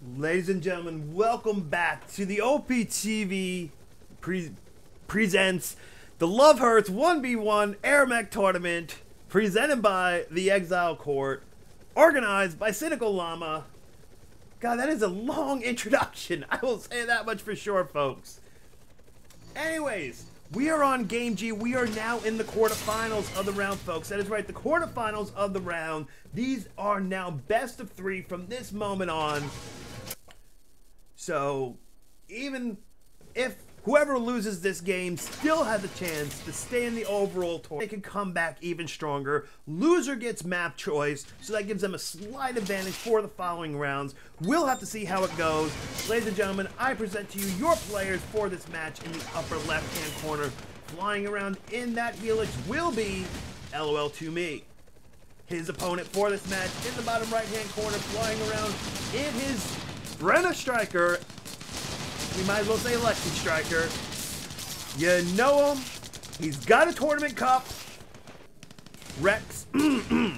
Ladies and gentlemen, welcome back to the OPTV presents the Love Hurts 1v1 AirMech tournament presented by the Exiled Court, organized by Cynical Llama. God, that is a long introduction. I will say that much for sure, folks. Anyways, we are on Game G. We are now in the quarterfinals of the round, folks. That is right, the quarterfinals of the round. These are now best of 3 from this moment on. So, even if whoever loses this game still has a chance to stay in the overall tournament, they can come back even stronger. Loser gets map choice, so that gives them a slight advantage for the following rounds. We'll have to see how it goes. Ladies and gentlemen, I present to you your players for this match in the upper left-hand corner. Flying around in that helix will be lol2me. His opponent for this match in the bottom right-hand corner, flying around in his Brenna Striker. We might as well say Lexi Striker. You know him. He's got a tournament cup. Rex.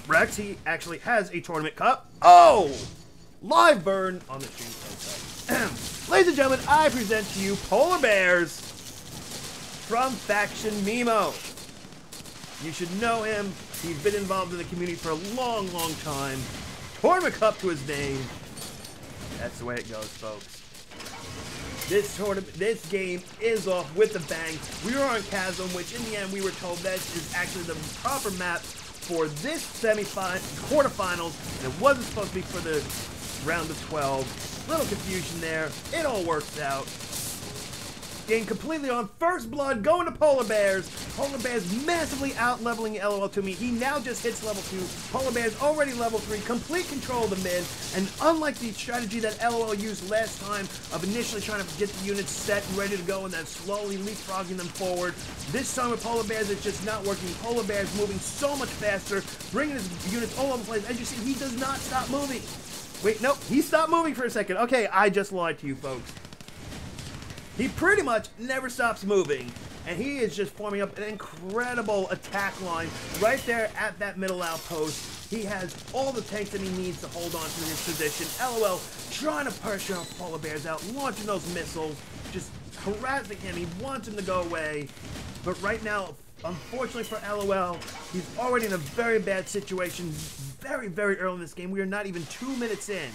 Rex, he actually has a tournament cup. Oh! Live burn on the stream. Ladies and gentlemen, I present to you Polarbearz from Faction Mimo. You should know him. He's been involved in the community for a long, long time. Tournament cup to his name. That's the way it goes, folks. This game is off with a bang. We were on Chasm, which in the end we were told that is actually the proper map for this quarterfinals. And it wasn't supposed to be for the round of 12. Little confusion there. It all works out. Game completely on first blood, going to Polarbearz. Polarbearz massively out-leveling lol2me. He now just hits level 2. Polarbearz already level 3, complete control of the mid. And unlike the strategy that LOL used last time of initially trying to get the units set and ready to go and then slowly leapfrogging them forward, this time with Polarbearz it's just not working. Polarbearz moving so much faster, bringing his units all over the place. As you see, he does not stop moving. Wait, nope, he stopped moving for a second. Okay, I just lied to you, folks. He pretty much never stops moving, and he is just forming up an incredible attack line right there at that middle outpost. He has all the tanks that he needs to hold on to his position. LOL trying to pressure Polarbearz out, launching those missiles, just harassing him. He wants him to go away, but right now, unfortunately for LOL, he's already in a very bad situation very, very early in this game. We are not even 2 minutes in,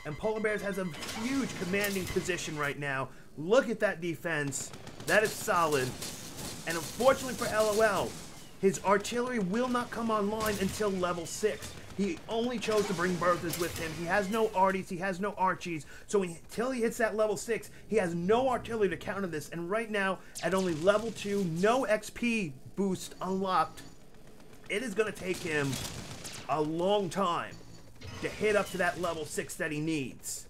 and Polarbearz has a huge commanding position right now. Look at that defense. That is solid. And unfortunately for LOL, his artillery will not come online until level 6. He only chose to bring berthas with him. He has no arties, he has no archies. So until he hits that level 6, he has no artillery to counter this. And right now, at only level 2, no XP boost unlocked, it is going to take him a long time to hit up to that level 6 that he needs.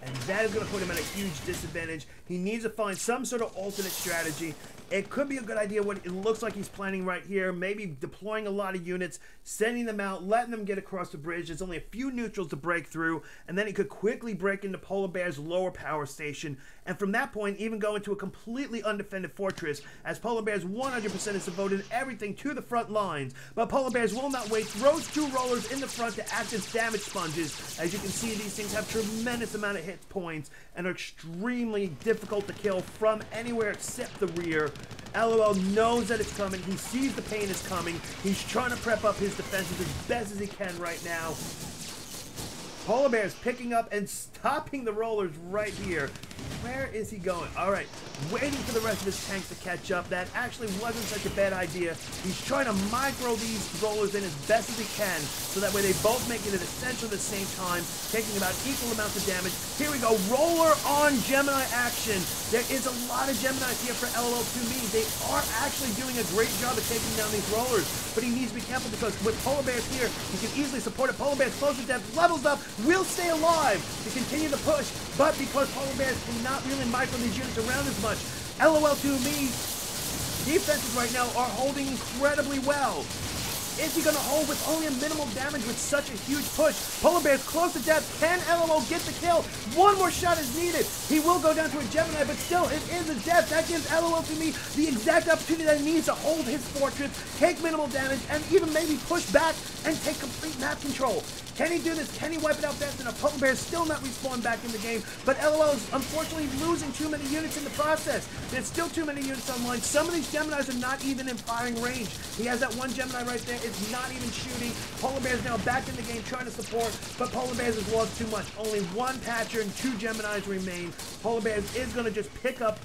And that is going to put him at a huge disadvantage. He needs to find some sort of alternate strategy. It could be a good idea what it looks like he's planning right here. Maybe deploying a lot of units, sending them out, letting them get across the bridge. There's only a few neutrals to break through. And then he could quickly break into Polarbearz's lower power station. And from that point, even go into a completely undefended fortress. As Polarbearz 100% has devoted everything to the front lines. But Polarbearz will not wait. Throws 2 rollers in the front to act as damage sponges. As you can see, these things have tremendous amount of hit points and are extremely difficult to kill from anywhere except the rear. LOL knows that it's coming. He sees the pain is coming. He's trying to prep up his defenses as best as he can right now. Polarbearz picking up and stopping the rollers right here. Where is he going? All right, waiting for the rest of his tanks to catch up. That actually wasn't such a bad idea. He's trying to micro these rollers in as best as he can, so that way they both make it at essentially the same time, taking about equal amounts of damage. Here we go, roller on Gemini action. There is a lot of Geminis here for lol2me. They are actually doing a great job of taking down these rollers, but he needs to be careful because with Polarbearz here, he can easily support it. Polarbearz closes depth, levels up, will stay alive to continue the push, but because Polarbearz cannot really micro these units around as much, lol2me defenses right now are holding incredibly well. Is he going to hold with only a minimal damage with such a huge push? Polarbearz close to death. Can LOL get the kill? One more shot is needed. He will go down to a Gemini, but still, it is a death. That gives lol2me the exact opportunity that he needs to hold his fortress, take minimal damage, and even maybe push back and take complete map control. Can he do this? Can he wipe it out fast enough? Polarbearz still not respawn back in the game, but LOL is unfortunately losing too many units in the process. There's still too many units online. Some of these Geminis are not even in firing range. He has that one Gemini right there. It's not even shooting. Polarbearz now back in the game trying to support, but Polarbearz has lost too much. Only one Patcher and two Geminis remain. Polarbearz is going to just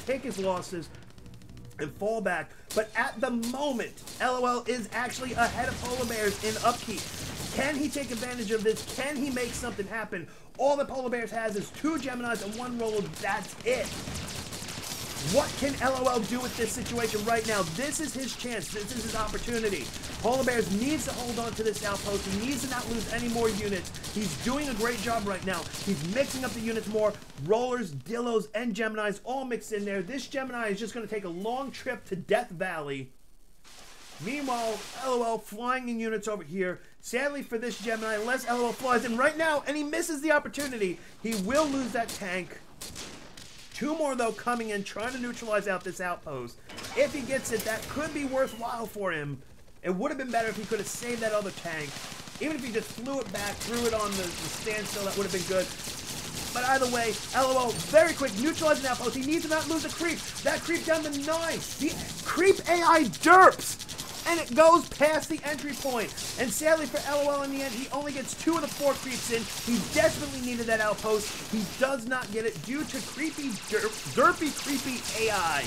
take his losses and fall back, but at the moment, LOL is actually ahead of Polarbearz in upkeep. Can he take advantage of this? Can he make something happen? All that Polarbearz has is two Geminis and one Roller. That's it. What can LOL do with this situation right now? This is his chance. This is his opportunity. Polarbearz needs to hold on to this outpost. He needs to not lose any more units. He's doing a great job right now. He's mixing up the units more. Rollers, Dillos, and Geminis all mixed in there. This Gemini is just going to take a long trip to Death Valley. Meanwhile, LOL flying in units over here. Sadly for this Gemini, unless LOL flies in right now and he misses the opportunity, he will lose that tank. Two more, though, coming in, trying to neutralize out this outpost. If he gets it, that could be worthwhile for him. It would have been better if he could have saved that other tank. Even if he just flew it back, threw it on the standstill, that would have been good. But either way, LOL, very quick, neutralizing outpost. He needs to not lose a creep. That creep down to 9. The creep AI derps. And it goes past the entry point. And sadly for LOL in the end, he only gets 2 of the 4 creeps in. He desperately needed that outpost. He does not get it due to creepy, derpy, creepy AI.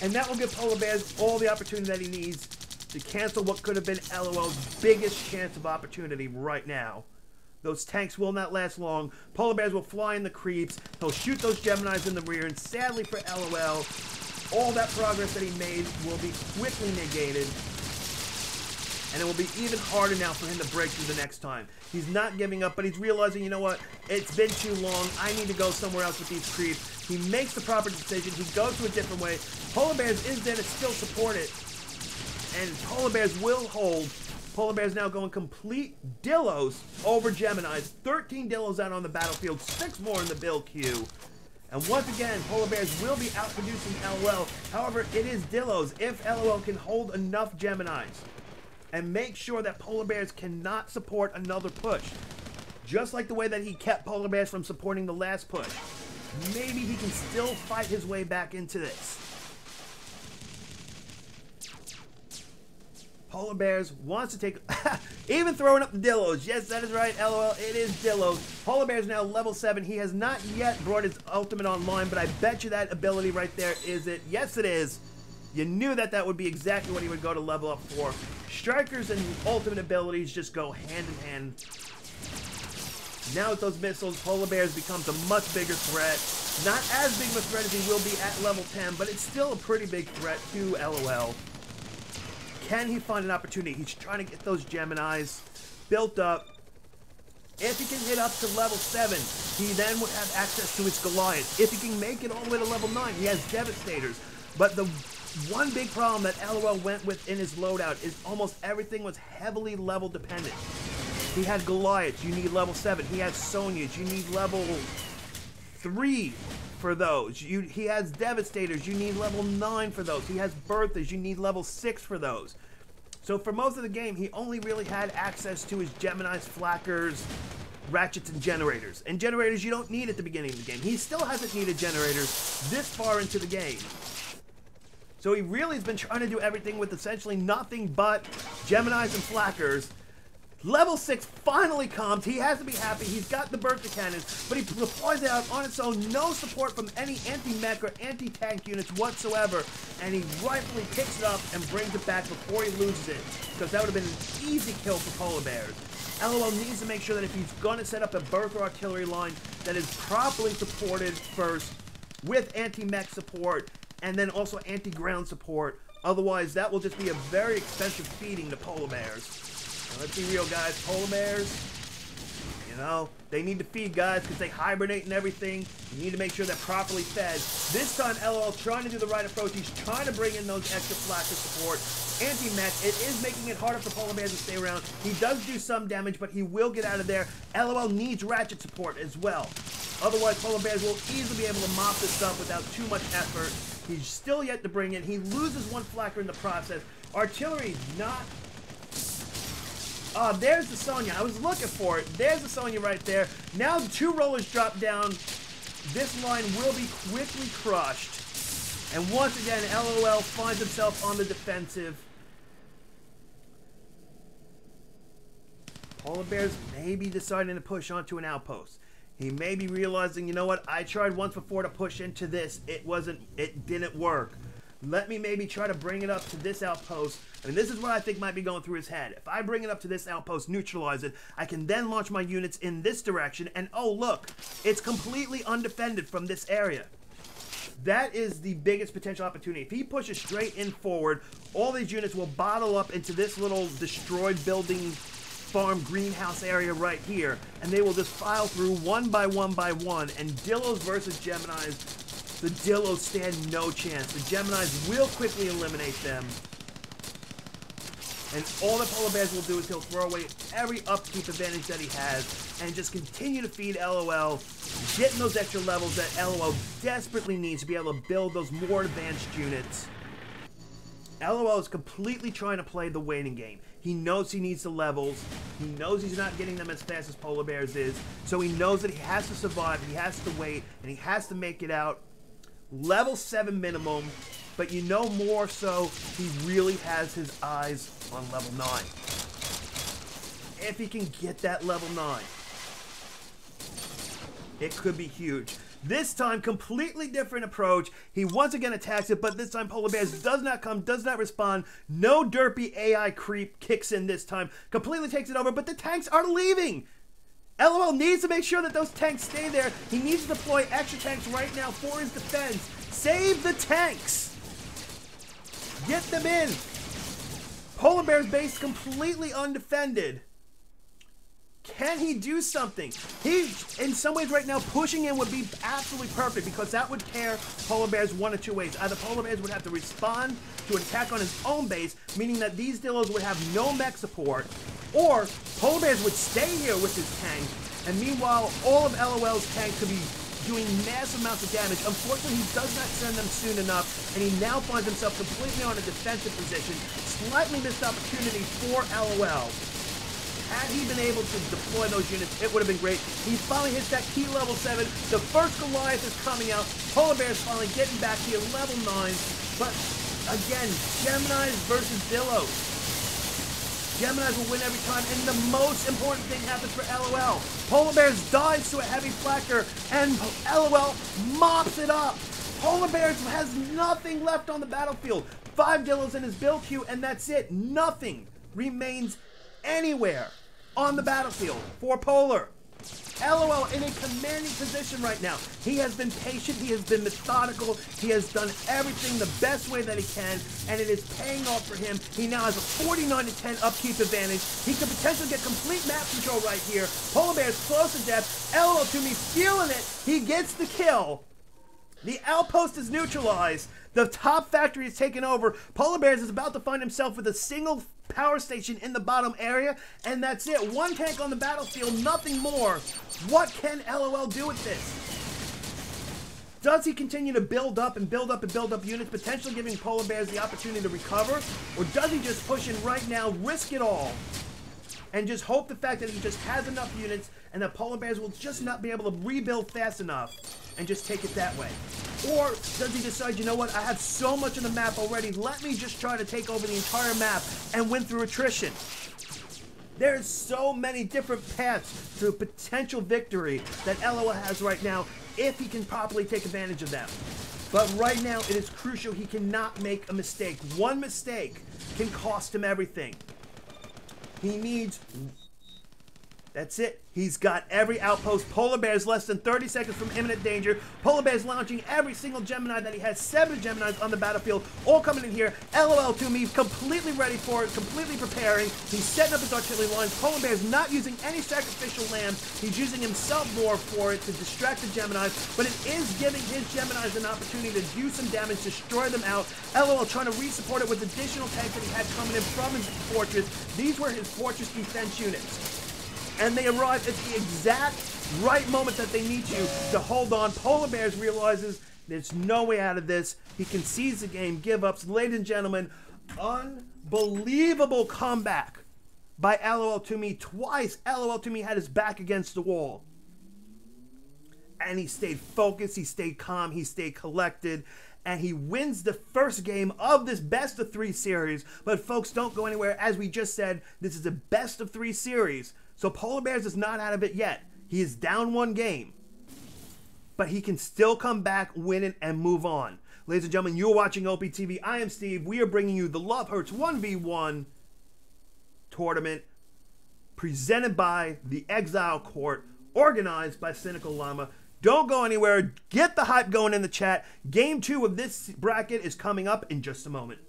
And that will give Polarbearz all the opportunity that he needs to cancel what could have been LOL's biggest chance of opportunity right now. Those tanks will not last long. Polarbearz will fly in the creeps. He'll shoot those Geminis in the rear. And sadly for LOL, all that progress that he made will be quickly negated. And it will be even harder now for him to break through the next time. He's not giving up, but he's realizing, you know what? It's been too long. I need to go somewhere else with these creeps. He makes the proper decision. He goes to a different way. Polarbearz is there to still support it. And Polarbearz will hold. Polarbearz now going complete Dillos over Geminis. 13 Dillos out on the battlefield. 6 more in the build queue. And once again, Polarbearz will be outproducing LOL. However, it is Dillos if LOL can hold enough Geminis and make sure that Polarbearz cannot support another push. Just like the way that he kept Polarbearz from supporting the last push. Maybe he can still fight his way back into this. Polarbearz wants to take... even throwing up the Dillos. Yes, that is right, LOL. It is Dillos. Polarbearz now level 7. He has not yet brought his ultimate online, but I bet you that ability right there is it. Yes, it is. You knew that that would be exactly what he would go to level up for. Strikers and ultimate abilities just go hand in hand. Now with those missiles, Polarbearz becomes a much bigger threat. Not as big of a threat as he will be at level 10, but it's still a pretty big threat to LOL. Can he find an opportunity? He's trying to get those Geminis built up. If he can hit up to level 7, he then would have access to his Goliath. If he can make it all the way to level 9, he has Devastators. But the one big problem that LOL went with in his loadout is almost everything was heavily level dependent. He had Goliaths, you need level 7. He has Sonyas, you need level 3 for those. He has Devastators, you need level 9 for those. He has Berthas, you need level 6 for those. So for most of the game, he only really had access to his Geminis, Flackers, Ratchets, and Generators. And Generators you don't need at the beginning of the game. He still hasn't needed Generators this far into the game. So he really has been trying to do everything with essentially nothing but Geminis and Flackers. Level 6 finally comes. He has to be happy. He's got the Bertha cannons, but he deploys it out on its own. No support from any anti-mech or anti-tank units whatsoever. And he rightfully picks it up and brings it back before he loses it, because that would have been an easy kill for Polarbearz. LOL needs to make sure that if he's going to set up a Bertha artillery line that is properly supported first with anti-mech support and then also anti-ground support. Otherwise, that will just be a very expensive feeding to Polarbearz. Let's be real, guys. Polarbearz, You know, they need to feed guys because they hibernate and everything. You need to make sure they're properly fed. This time, LOL trying to do the right approach. He's trying to bring in those extra flash of support. Anti-mech, it is making it harder for Polarbearz to stay around. He does do some damage, but he will get out of there. LOL needs ratchet support as well. Otherwise, Polarbearz will easily be able to mop this up without too much effort. He's still yet to bring in. He loses one flacker in the process. Artillery not... there's the Sonya. I was looking for it. There's the Sonya right there. Now 2 rollers drop down. This line will be quickly crushed. And once again, LOL finds himself on the defensive. Polarbearz may be deciding to push onto an outpost. He may be realizing, you know what, I tried once before to push into this. It didn't work. Let me maybe try to bring it up to this outpost. I mean, this is what I think might be going through his head. If I bring it up to this outpost, neutralize it, I can then launch my units in this direction, and oh look, it's completely undefended from this area. That is the biggest potential opportunity. If he pushes straight in forward, all these units will bottle up into this little destroyed building farm greenhouse area right here, and they will just file through one by one by one, and Dillos versus Geminis, the Dillos stand no chance. The Geminis will quickly eliminate them. And all that Polarbearz will do is he'll throw away every upkeep advantage that he has and just continue to feed LOL, getting those extra levels that LOL desperately needs to be able to build those more advanced units. LOL is completely trying to play the waiting game. He knows he needs the levels. He knows he's not getting them as fast as Polarbearz is. So he knows that he has to survive, he has to wait, and he has to make it out. Level 7 minimum. But you know more so, he really has his eyes on level 9. If he can get that level 9, it could be huge. This time, completely different approach. He once again attacks it, but this time Polarbearz does not come, does not respond. No derpy AI creep kicks in this time. Completely takes it over, but the tanks are leaving. LOL needs to make sure that those tanks stay there. He needs to deploy extra tanks right now for his defense. Save the tanks. Get them in. Polarbearz base completely undefended. Can he do something? He's, in some ways right now, pushing in would be absolutely perfect because that would tear Polarbearz one of two ways. Either Polarbearz would have to respond to an attack on his own base, meaning that these Dillos would have no mech support, or Polarbearz would stay here with his tank, and meanwhile, all of LOL's tanks could be doing massive amounts of damage. Unfortunately, he does not send them soon enough, and he now finds himself completely on a defensive position. Slightly missed opportunity for LOL. Had he been able to deploy those units, it would have been great. He finally hits that key level 7. The first Goliath is coming out. Polarbearz finally getting back here, level 9. But again, Geminis versus Dillos. Geminis will win every time, and the most important thing happens for LOL. Polarbearz dives to a heavy flacker, and LOL mops it up. Polarbearz has nothing left on the battlefield. 5 Dillos in his build queue, and that's it. Nothing remains anywhere on the battlefield for Polar. LOL in a commanding position right now. He has been patient, he has been methodical, he has done everything the best way that he can, and it is paying off for him. He now has a 49-10 upkeep advantage. He could potentially get complete map control right here. Polarbearz close to death. lol2me feeling it. He gets the kill. The outpost is neutralized. The top factory is taken over. Polarbearz is about to find himself with a single power station in the bottom area, and that's it. One tank on the battlefield, nothing more. What can LOL do with this? Does he continue to build up and build up and build up units, potentially giving Polarbearz the opportunity to recover? Or does he just push in right now, risk it all, and just hope the fact that he just has enough units and that Polarbearz will just not be able to rebuild fast enough and just take it that way? Or does he decide, you know what, I have so much of the map already, let me just try to take over the entire map and win through attrition? There's so many different paths to potential victory that LOL has right now if he can properly take advantage of them. But right now, it is crucial he cannot make a mistake. One mistake can cost him everything. He needs That's it. He's got every outpost. Polarbearz less than 30 seconds from imminent danger. Polarbearz launching every single Gemini that he has. 7 Geminis on the battlefield, all coming in here. lol2me completely ready for it, completely preparing. He's setting up his artillery lines. Polarbearz not using any sacrificial lambs. He's using himself more for it to distract the Geminis, but it is giving his Geminis an opportunity to do some damage, destroy them out. LOL trying to re-support it with additional tanks that he had coming in from his fortress. These were his fortress defense units. And they arrive at the exact right moment that they need to hold on. Polarbearz realizes there's no way out of this. He concedes the game, give-ups. Ladies and gentlemen, unbelievable comeback by lol2me. Twice, lol2me had his back against the wall. And he stayed focused, he stayed calm, he stayed collected. And he wins the first game of this best of 3 series. But folks, don't go anywhere. As we just said, this is a best of 3 series. So Polarbearz is not out of it yet. He is down 1 game. But he can still come back, win it, and move on. Ladies and gentlemen, you're watching OPTV. I am Steve. We are bringing you the Love Hurts 1v1 tournament presented by the Exiled Court, organized by Cynical Llama. Don't go anywhere. Get the hype going in the chat. Game 2 of this bracket is coming up in just a moment.